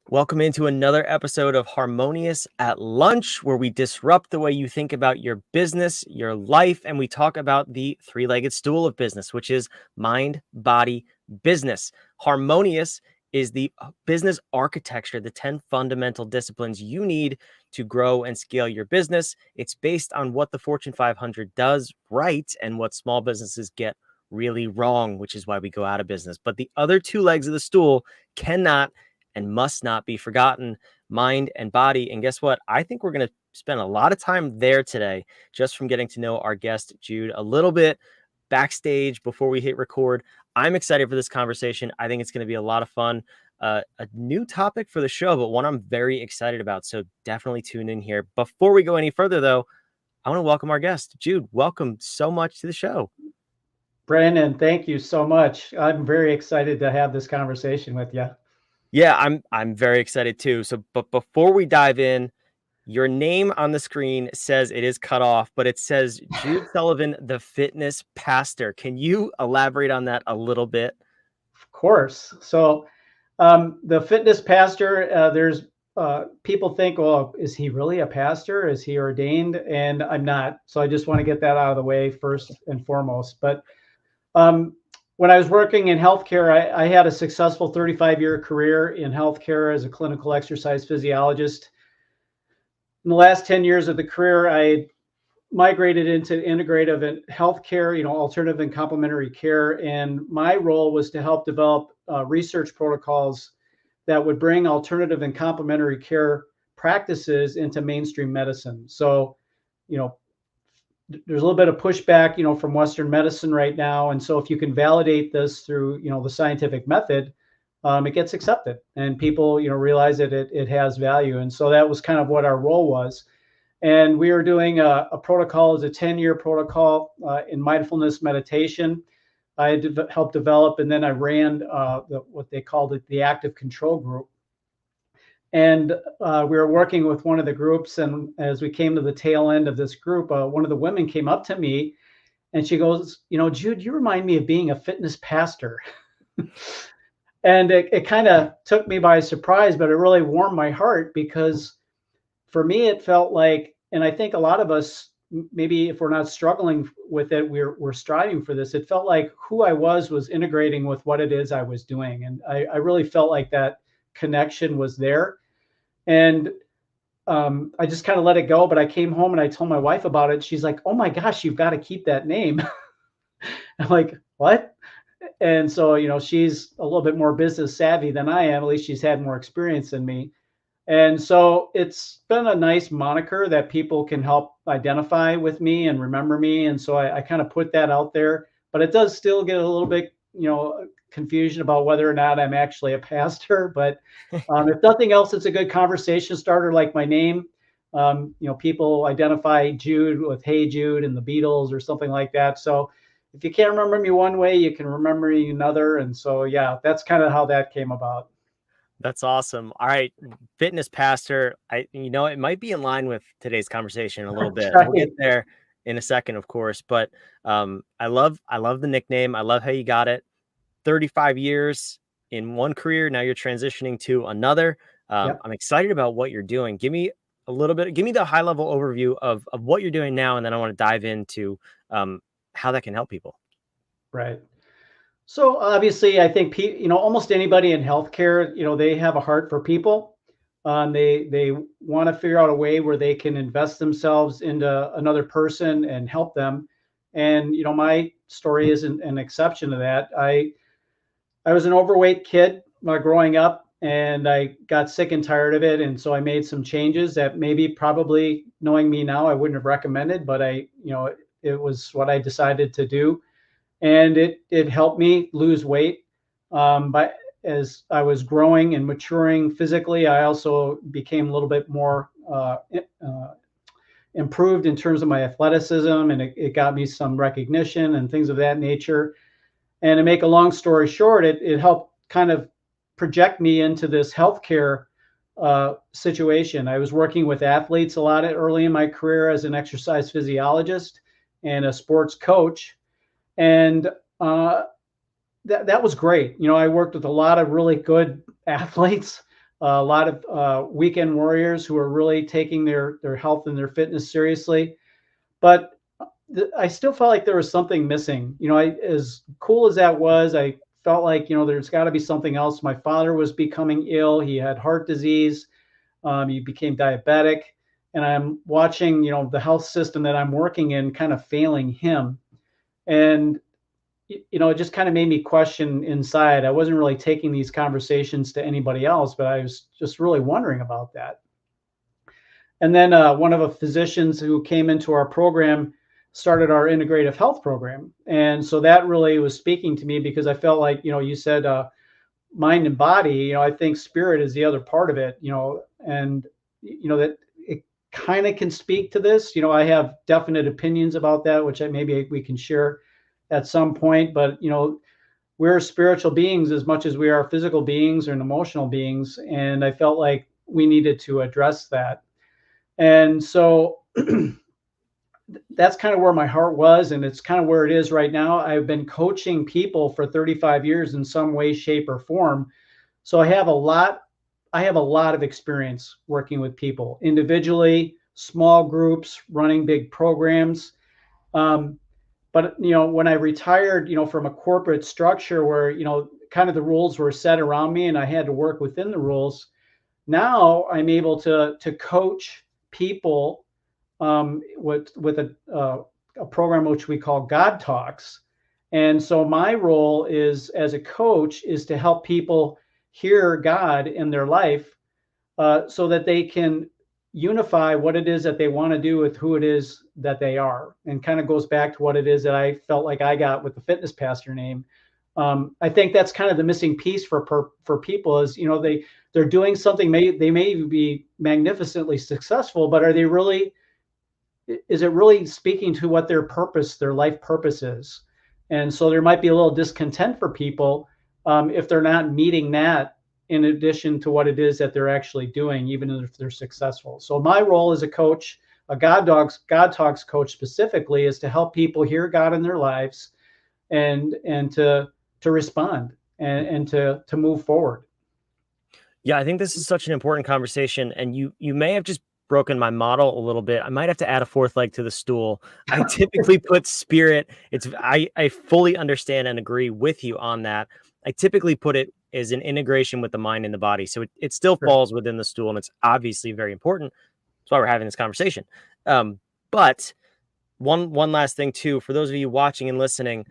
Welcome into another episode of Harmonious at Lunch, where we disrupt the way you think about your business, your life, and we talk about the three-legged stool of business, which is mind, body, business. Harmonious is the business architecture, the 10 fundamental disciplines you need to grow and scale your business. It's based on what the Fortune 500 does right and what small businesses get really wrong, which is why we go out of business. But the other two legs of the stool cannot and must not be forgotten, mind and body. And guess what? I think we're going to spend a lot of time there today, just from getting to know our guest, Jude, a little bit backstage before we hit record. I'm excited for this conversation. I think it's going to be a lot of fun. A new topic for the show, but one I'm very excited about. So definitely tune in here. Before we go any further, though, I want to welcome our guest, Jude. Welcome so much to the show. Brandon, thank you so much. I'm very excited to have this conversation with you. Yeah, I'm very excited too. So, but before we dive in, your name on the screen says it is cut off, but it says Jude Sullivan, the fitness pastor. Can you elaborate on that a little bit? Of course. So, the fitness pastor, there's people think, well, is he really a pastor? Is he ordained? And I'm not. So I just want to get that out of the way first and foremost. But um, when I was working in healthcare, I had a successful 35-year career in healthcare as a clinical exercise physiologist. In the last 10 years of the career, I migrated into integrative and healthcare, alternative and complementary care. And my role was to help develop research protocols that would bring alternative and complementary care practices into mainstream medicine. So, you know, there's a little bit of pushback, from Western medicine right now. And so if you can validate this through, the scientific method, it gets accepted and people, realize that it has value. And so that was kind of what our role was. And we were doing a protocol, as a 10-year protocol in mindfulness meditation. I helped develop, and then I ran what they called it, the active control group. And we were working with one of the groups. And as we came to the tail end of this group, one of the women came up to me and she goes, Jude, you remind me of being a fitness pastor. And it kind of took me by surprise, but it really warmed my heart because for me, it felt like, and I think a lot of us, maybe if we're not struggling with it, we're striving for this. It felt like who I was integrating with what it is I was doing. And I really felt like that connection was there. And I just kind of let it go. But I came home and I told my wife about it. She's like, oh my gosh, you've got to keep that name. I'm like, what? And so, she's a little bit more business savvy than I am. At least she's had more experience than me. And so it's been a nice moniker that people can help identify with me and remember me. And so I kind of put that out there, but it does still get a little bit, confusion about whether or not I'm actually a pastor. But if nothing else, it's a good conversation starter, like my name. People identify Jude with Hey Jude and the Beatles or something like that. So if you can't remember me one way, you can remember me another. And so, yeah, that's kind of how that came about. That's awesome. All right, fitness pastor. It might be in line with today's conversation a little bit. Right. We'll get there in a second, of course. But I love the nickname. I love how you got it. 35 years in one career. Now you're transitioning to another. Yep. I'm excited about what you're doing. Give me the high level overview of what you're doing now. And then I want to dive into how that can help people. Right. So obviously, I think almost anybody in healthcare, they have a heart for people. They want to figure out a way where they can invest themselves into another person and help them. And my story isn't an exception to that. I was an overweight kid growing up, and I got sick and tired of it, and so I made some changes that maybe, probably knowing me now, I wouldn't have recommended, but it was what I decided to do. And it helped me lose weight. But as I was growing and maturing physically, I also became a little bit more improved in terms of my athleticism, and it got me some recognition and things of that nature. And to make a long story short, it helped kind of project me into this healthcare situation. I was working with athletes a lot early in my career as an exercise physiologist and a sports coach. And that was great. I worked with a lot of really good athletes, a lot of weekend warriors who are really taking their health and their fitness seriously. But I still felt like there was something missing. As cool as that was, I felt like, there's got to be something else. My father was becoming ill. He had heart disease. He became diabetic. And I'm watching, the health system that I'm working in kind of failing him. And, it just kind of made me question inside. I wasn't really taking these conversations to anybody else, but I was just really wondering about that. And then one of the physicians who came into our program started our integrative health program. And so that really was speaking to me because I felt like, you said mind and body, I think spirit is the other part of it, and, that it kind of can speak to this. I have definite opinions about that, which maybe we can share at some point. But, we're spiritual beings as much as we are physical beings and emotional beings. And I felt like we needed to address that. And so that's kind of where my heart was, and it's kind of where it is right now. I've been coaching people for 35 years in some way, shape, or form. So I have a lot of experience working with people individually, small groups, running big programs. But when I retired, from a corporate structure where, kind of the rules were set around me and I had to work within the rules, now I'm able to coach people with a program which we call God Talks. And so my role is as a coach is to help people hear God in their life, so that they can unify what it is that they want to do with who it is that they are. And kind of goes back to what it is that I felt like I got with the fitness pastor name. I think that's kind of the missing piece for people is, they're doing something, they may be magnificently successful, but is it really speaking to what their life purpose is? And so there might be a little discontent for people if they're not meeting that in addition to what it is that they're actually doing, even if they're successful. So my role as a coach, a God Talks coach specifically, is to help people hear God in their lives and to respond and to move forward. Yeah, I think this is such an important conversation, and you may have just broken my model a little bit. I might have to add a fourth leg to the stool. I typically put spirit. I fully understand and agree with you on that. I typically put it as an integration with the mind and the body. So it still Sure. falls within the stool, and it's obviously very important. That's why we're having this conversation. But one last thing too, for those of you watching and listening,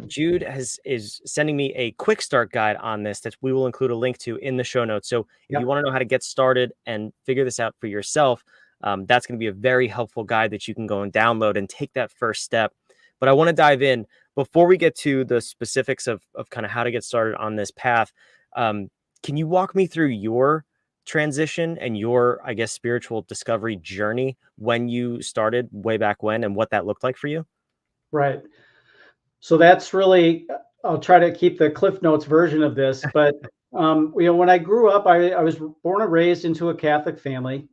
Jude is sending me a quick start guide on this that we will include a link to in the show notes. So if you want to know how to get started and figure this out for yourself, that's going to be a very helpful guide that you can go and download and take that first step. But I want to dive in before we get to the specifics of kind of how to get started on this path. Can you walk me through your transition and your, I guess, spiritual discovery journey when you started way back when and what that looked like for you? Right. So that's really, I'll try to keep the Cliff Notes version of this, but when I grew up, I was born and raised into a Catholic family,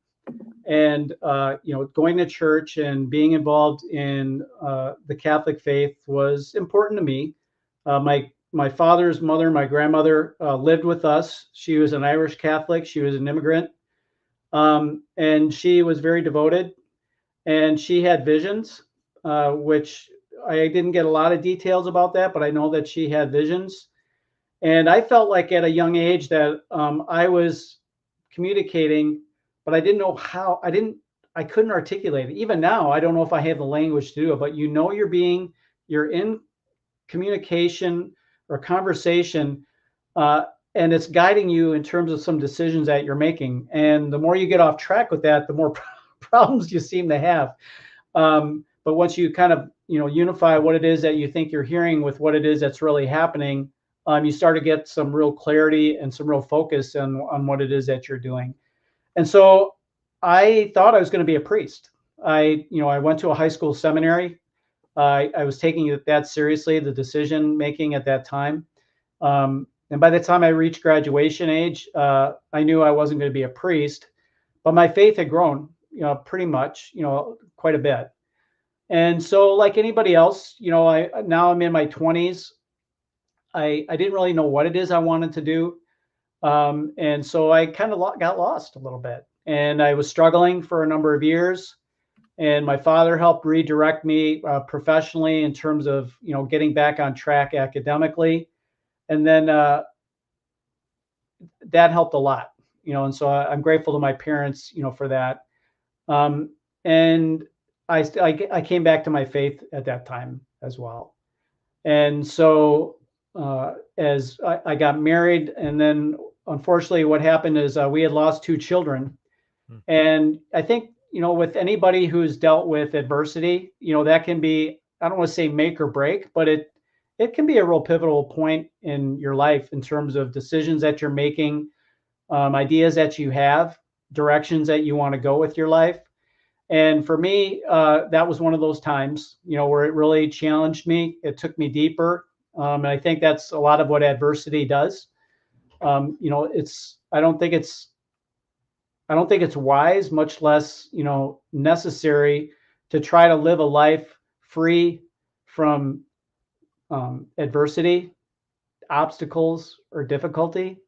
and going to church and being involved in the Catholic faith was important to me. My father's mother, my grandmother, lived with us. She was an Irish Catholic. She was an immigrant, and she was very devoted. And she had visions, which I didn't get a lot of details about that, but I know that she had visions. And I felt like at a young age that I was communicating, but I didn't know how. I couldn't articulate it. Even now, I don't know if I have the language to do it, but you're in communication or conversation, and it's guiding you in terms of some decisions that you're making. And the more you get off track with that, the more problems you seem to have. But once you kind of, unify what it is that you think you're hearing with what it is that's really happening, you start to get some real clarity and some real focus on what it is that you're doing. And so I thought I was going to be a priest. I went to a high school seminary. I was taking it that seriously, the decision making at that time. And by the time I reached graduation age, I knew I wasn't going to be a priest, but my faith had grown, pretty much, quite a bit. And so, like anybody else, now I'm in my 20s. I didn't really know what it is I wanted to do. And so I kind of got lost a little bit, and I was struggling for a number of years. And my father helped redirect me professionally in terms of getting back on track academically, and then that helped a lot. And so I'm grateful to my parents, for that. Um, and I came back to my faith at that time as well. And so as I got married, and then unfortunately, what happened is we had lost two children. Mm. And I think, with anybody who's dealt with adversity, that can be, I don't want to say make or break, but it can be a real pivotal point in your life in terms of decisions that you're making, ideas that you have, directions that you want to go with your life. And for me, that was one of those times, where it really challenged me. It took me deeper. And I think that's a lot of what adversity does. It's, I don't think it's wise, much less, necessary to try to live a life free from adversity, obstacles, or difficulty.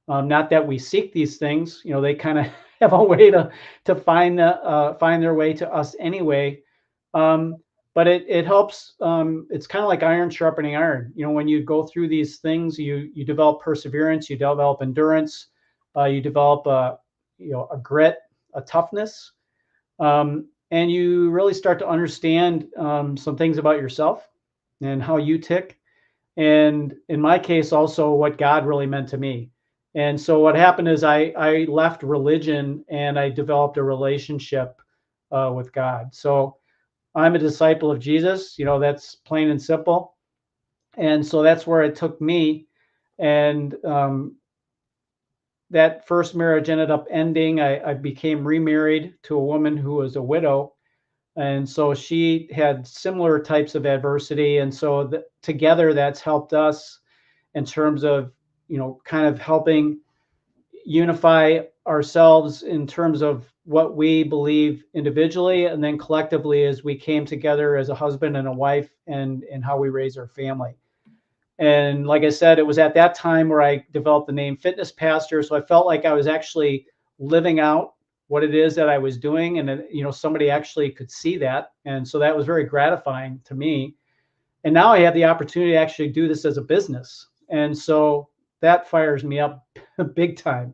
Not that we seek these things, they kind of have a way to find their way to us anyway. But it helps. It's kind of like iron sharpening iron. When you go through these things, you develop perseverance, you develop endurance, you develop a grit, a toughness, and you really start to understand some things about yourself and how you tick. And in my case, also what God really meant to me. And so what happened is I left religion and I developed a relationship with God. So I'm a disciple of Jesus, that's plain and simple. And so that's where it took me. And that first marriage ended up ending. I became remarried to a woman who was a widow. And so she had similar types of adversity. And so together that's helped us in terms of, kind of helping unify ourselves in terms of what we believe individually, and then collectively as we came together as a husband and a wife, and how we raise our family. And like I said, it was at that time where I developed the name Fitness Pastor. So I felt like I was actually living out what it is that I was doing. And, somebody actually could see that. And so that was very gratifying to me. And now I have the opportunity to actually do this as a business. And so that fires me up big time.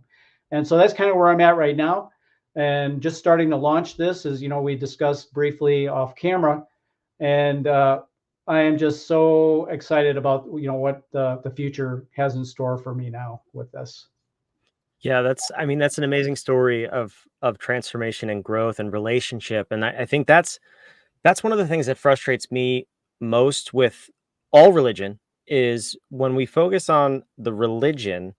And so that's kind of where I'm at right now. And just starting to launch this, as we discussed briefly off camera. And I am just so excited about what the future has in store for me now with this. Yeah, that's an amazing story of transformation and growth and relationship. And I think that's one of the things that frustrates me most with all religion is when we focus on the religion,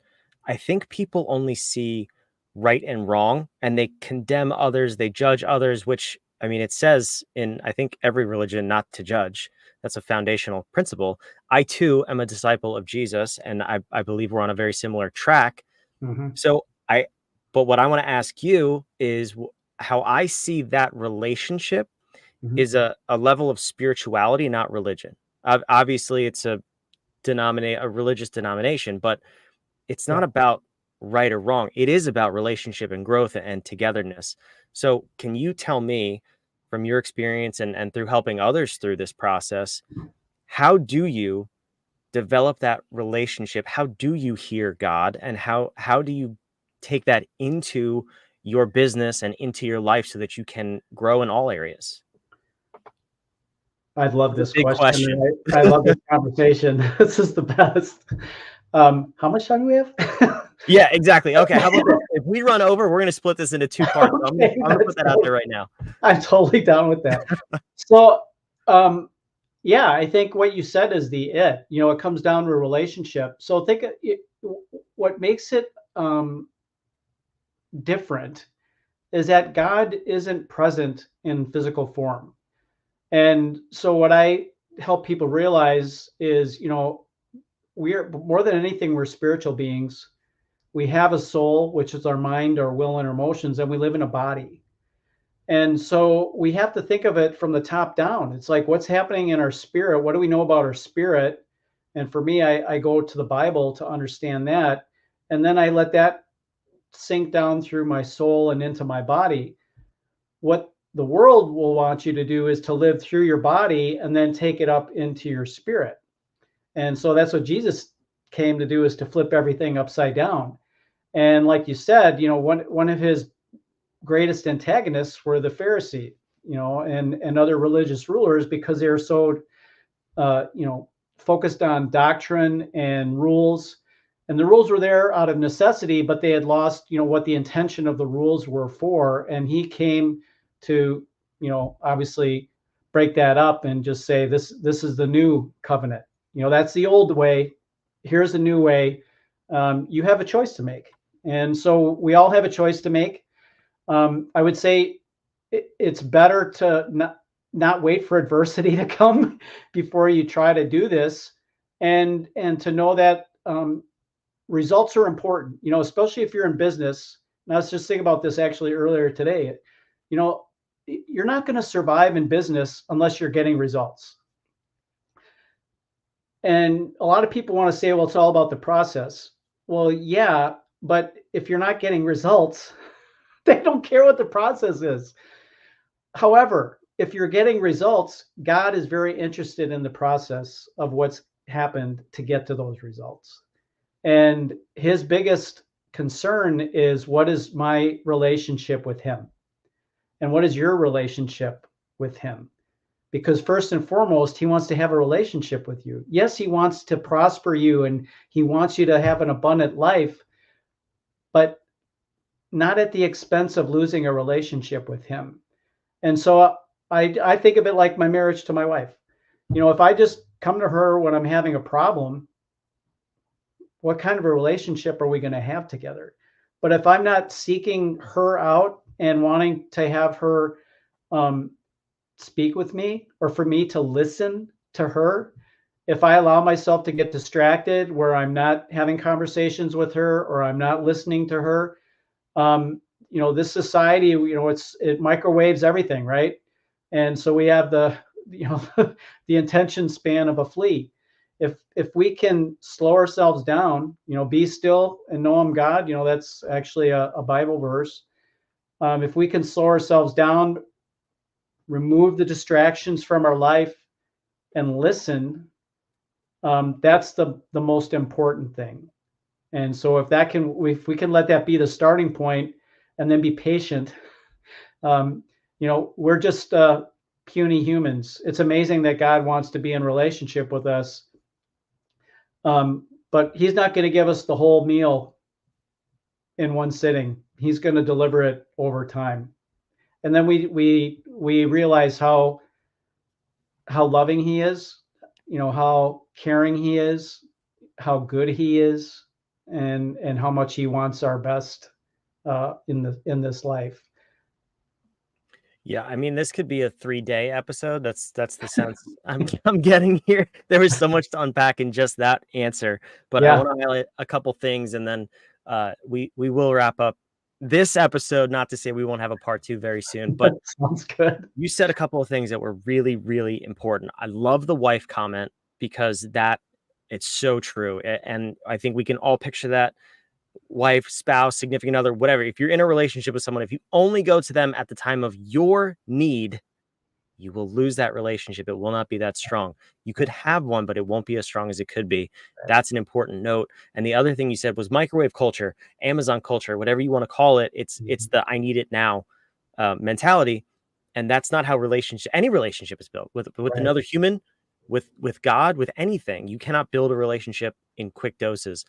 I think people only see right and wrong and they condemn others, they judge others, which it says in, I think, every religion not to judge. That's a foundational principle. I too am a disciple of Jesus, and I believe we're on a very similar track. Mm-hmm. So but what I want to ask you is how I see that relationship Mm-hmm. is a level of spirituality, not religion. Obviously, it's a religious denomination, but it's not Yeah. about right or wrong. It is about relationship and growth and togetherness. So can you tell me from your experience and through helping others through this process, how do you develop that relationship? How do you hear God, and how do you take that into your business and into your life so that you can grow in all areas? I love It's a this big question. question. I love this conversation. This is the best. How much time do we have? Yeah, exactly. Okay, how about this? If we run over, we're gonna split this into two parts. So Okay, I'm gonna put that out there right now. I'm totally down with that. So, yeah, I think what you said is it comes down to a relationship. So think what makes it different is that God isn't present in physical form. And so what I help people realize is, we're more than anything, we're spiritual beings. We have a soul, which is our mind, our will, and our emotions, and we live in a body. And so we have to think of it from the top down. It's like, what's happening in our spirit? What do we know about our spirit? And for me, I go to the Bible to understand that. and then I let that sink down through my soul and into my body, what the world will want you to do is to live through your body and then take it up into your spirit. And so that's what Jesus came to do, is to flip everything upside down. And like you said, one of his greatest antagonists were the Pharisee, and other religious rulers, because they were so focused on doctrine and rules. And the rules were there out of necessity, but they had lost, what the intention of the rules were for. And he came to, obviously break that up and just say, this is the new covenant. That's the old way. Here's the new way. You have a choice to make. And so we all have a choice to make. I would say it's better to not wait for adversity to come before you try to do this, and to know that results are important, especially if you're in business. And I was just thinking about this actually earlier today. You're not going to survive in business unless you're getting results. And a lot of people want to say, well, it's all about the process. Well, yeah, but if you're not getting results, they don't care what the process is. However, if you're getting results, God is very interested in the process of what's happened to get to those results. And his biggest concern is, what is my relationship with him? And what is your relationship with him? Because first and foremost, he wants to have a relationship with you. Yes, he wants to prosper you and he wants you to have an abundant life, but not at the expense of losing a relationship with him. And so I think of it like my marriage to my wife. If I just come to her when I'm having a problem, what kind of a relationship are we going to have together? But if I'm not seeking her out and wanting to have her speak with me, or for me to listen to her, if I allow myself to get distracted where I'm not having conversations with her, or I'm not listening to her, this society, it microwaves everything, right? And so we have the attention span of a flea. If we can slow ourselves down, be still and know I'm God, that's actually a Bible verse. If we can slow ourselves down, remove the distractions from our life and listen, that's the most important thing. And so if we can let that be the starting point and then be patient, we're just puny humans. It's amazing that God wants to be in relationship with us. But he's not going to give us the whole meal in one sitting. He's going to deliver it over time. And then we realize how loving he is, how caring he is, how good he is, and how much he wants our best in this life. Yeah, I mean, this could be a 3-day episode. That's the sense I'm getting here. There was so much to unpack in just that answer, but I want to highlight a couple things, and then we will wrap up this episode. Not to say we won't have a part 2 very soon, but sounds good. You said a couple of things that were really, really important. I love the wife comment, because it's so true, and I think we can all picture that. Wife, spouse, significant other, whatever. If you're in a relationship with someone, if you only go to them at the time of your need, you will lose that relationship. It will not be that strong. You could have one, but it won't be as strong as it could be. That's an important note. And the other thing you said was microwave culture, Amazon culture, whatever you want to call it. It's the I need it now mentality. And that's not how any relationship is built with another human, with God, with anything. You cannot build a relationship in quick doses.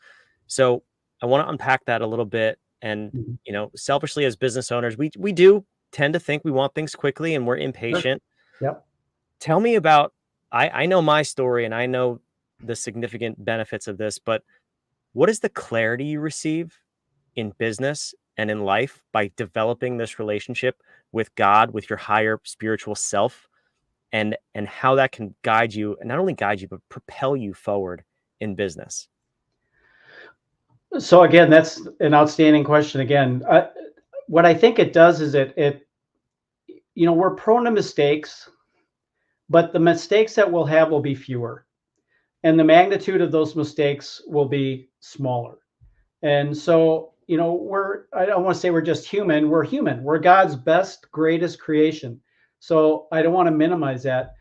So I want to unpack that a little bit. And, selfishly as business owners, we do tend to think we want things quickly and we're impatient. Yep. Tell me about, I know my story and I know the significant benefits of this, but what is the clarity you receive in business and in life by developing this relationship with God, with your higher spiritual self, and how that can guide you, and not only guide you, but propel you forward in business? So again, that's an outstanding question. Again, what I think it does is we're prone to mistakes, but the mistakes that we'll have will be fewer, and the magnitude of those mistakes will be smaller. And so, I don't want to say we're just human. We're human. We're God's best, greatest creation. So I don't want to minimize that.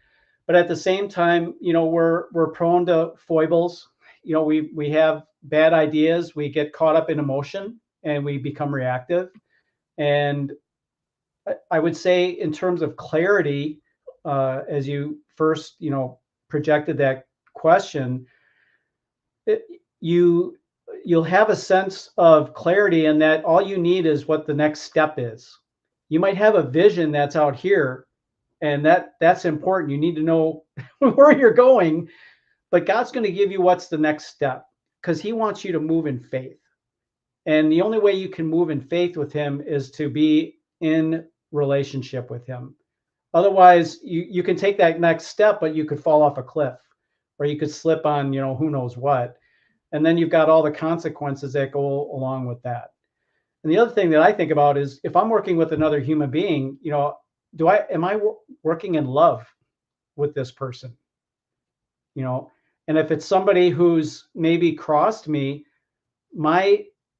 But at the same time, we're prone to foibles. We have bad ideas. We get caught up in emotion and we become reactive. And I would say, in terms of clarity, as you first, projected that question, it, you you'll have a sense of clarity in that all you need is what the next step is. You might have a vision that's out here, and that's important. You need to know where you're going, but God's going to give you what's the next step because He wants you to move in faith. And the only way you can move in faith with Him is to be in relationship with Him. Otherwise, you can take that next step, but you could fall off a cliff or you could slip on, who knows what. And then you've got all the consequences that go along with that. And the other thing that I think about is, if I'm working with another human being, am I working in love with this person? And if it's somebody who's maybe crossed me,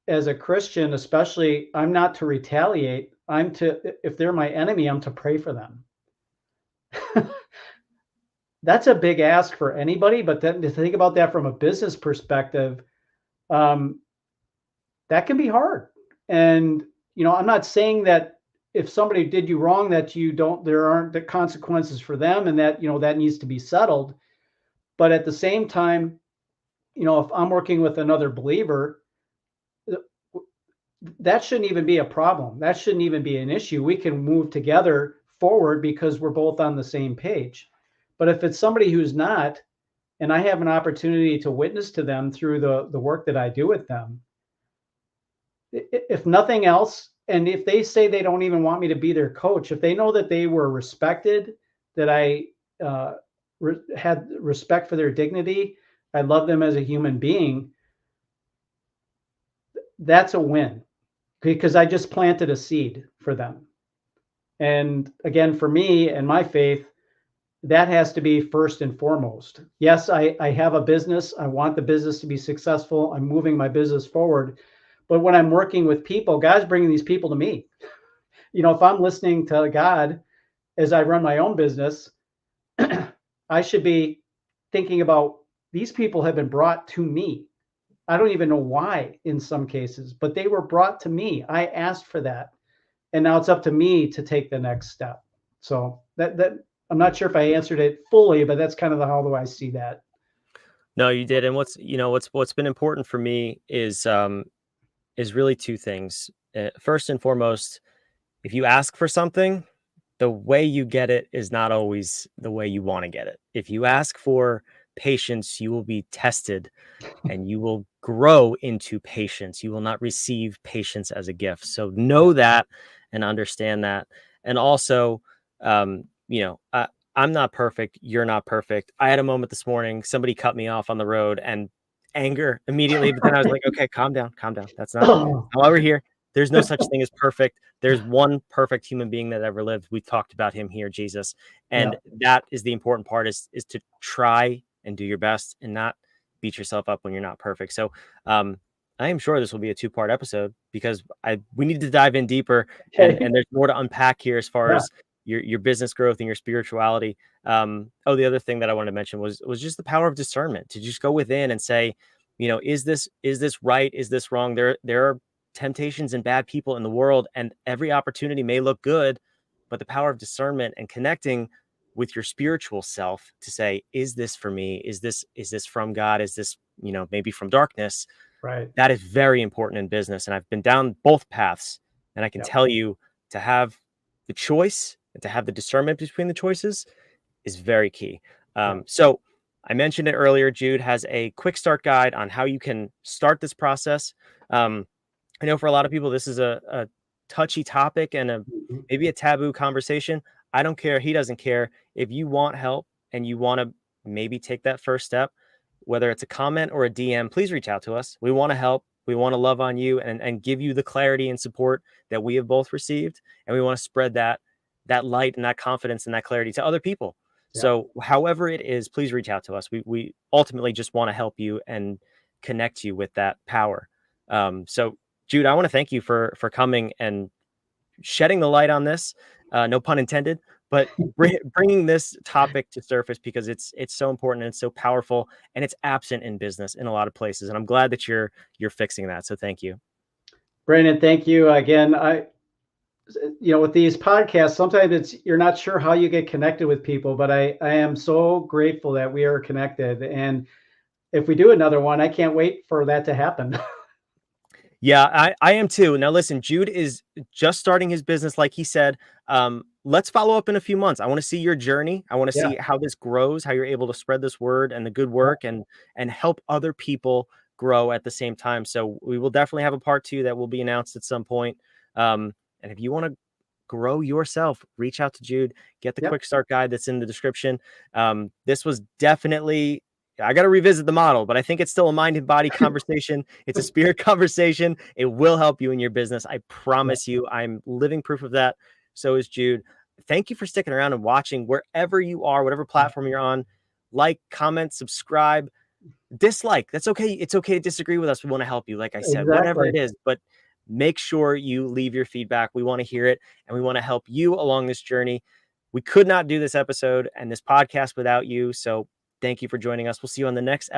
as a Christian, especially, I'm not to retaliate. If they're my enemy, I'm to pray for them. That's a big ask for anybody, but then to think about that from a business perspective, that can be hard. And I'm not saying that if somebody did you wrong, that there aren't the consequences for them, and that that needs to be settled. But at the same time, if I'm working with another believer, that shouldn't even be a problem. That shouldn't even be an issue. We can move together forward because we're both on the same page. But if it's somebody who's not, and I have an opportunity to witness to them through the work that I do with them, if nothing else, and if they say they don't even want me to be their coach, if they know that they were respected, that I had respect for their dignity, I love them as a human being, that's a win, because I just planted a seed for them. And again, for me and my faith, that has to be first and foremost. Yes, I have a business. I want the business to be successful. I'm moving my business forward. But when I'm working with people, God's bringing these people to me. If I'm listening to God as I run my own business, I should be thinking about, these people have been brought to me. I don't even know why in some cases, but they were brought to me. I asked for that. And now it's up to me to take the next step. So that I'm not sure if I answered it fully, but that's kind of how I see that. No, you did. And what's been important for me is really two things. First and foremost, if you ask for something, the way you get it is not always the way you want to get it. If you ask for patience, you will be tested and you will grow into patience. You will not receive patience as a gift. So know that and understand that. And also, I'm not perfect. You're not perfect. I had a moment this morning. Somebody cut me off on the road and anger immediately. But then I was like, okay, calm down. That's not why we're here. There's no such thing as perfect. There's one perfect human being that ever lived. We talked about him here, Jesus. And that is the important part, is to try and do your best and not beat yourself up when you're not perfect. So I am sure this will be a 2-part episode, because we need to dive in deeper, and there's more to unpack here as far as your business growth and your spirituality. The other thing that I wanted to mention was just the power of discernment, to just go within and say, is this right? Is this wrong? There are temptations and bad people in the world, and every opportunity may look good, but the power of discernment and connecting with your spiritual self to say, is this for me? Is this from God? Is this, maybe from darkness? Right. That is very important in business. And I've been down both paths, and I can tell you, to have the choice and to have the discernment between the choices is very key. So I mentioned it earlier, Jude has a quick start guide on how you can start this process. I know for a lot of people, this is a touchy topic and maybe a taboo conversation. I don't care. He doesn't care. If you want help and you want to maybe take that first step, whether it's a comment or a DM, please reach out to us. We want to help. We want to love on you and give you the clarity and support that we have both received. And we want to spread that light and that confidence and that clarity to other people. So however it is, please reach out to us. We ultimately just want to help you and connect you with that power. So Jude, I want to thank you for coming and shedding the light on this, no pun intended, but bringing this topic to surface, because it's so important and it's so powerful, and it's absent in business in a lot of places. And I'm glad that you're fixing that. So thank you. Brandon, thank you again. With these podcasts, sometimes you're not sure how you get connected with people, but I am so grateful that we are connected. And if we do another one, I can't wait for that to happen. Yeah, I am too. Now, listen, Jude is just starting his business, like he said. Let's follow up in a few months. I want to see your journey. I want to Yeah. see how this grows, how you're able to spread this word and the good work, and help other people grow at the same time. So we will definitely have a part 2 that will be announced at some point. And if you want to grow yourself, reach out to Jude. Get the Yep. quick start guide that's in the description. This was definitely, I got to revisit the model, but I think it's still a mind and body conversation. It's a spirit conversation. It will help you in your business. I promise you. I'm living proof of that. So is Jude. Thank you for sticking around and watching wherever you are, whatever platform you're on. Like, comment, subscribe, dislike. That's okay. It's okay to disagree with us. We want to help you, like I said, whatever Exactly. it is. But make sure you leave your feedback. We want to hear it, and we want to help you along this journey. We could not do this episode and this podcast without you. So thank you for joining us. We'll see you on the next episode.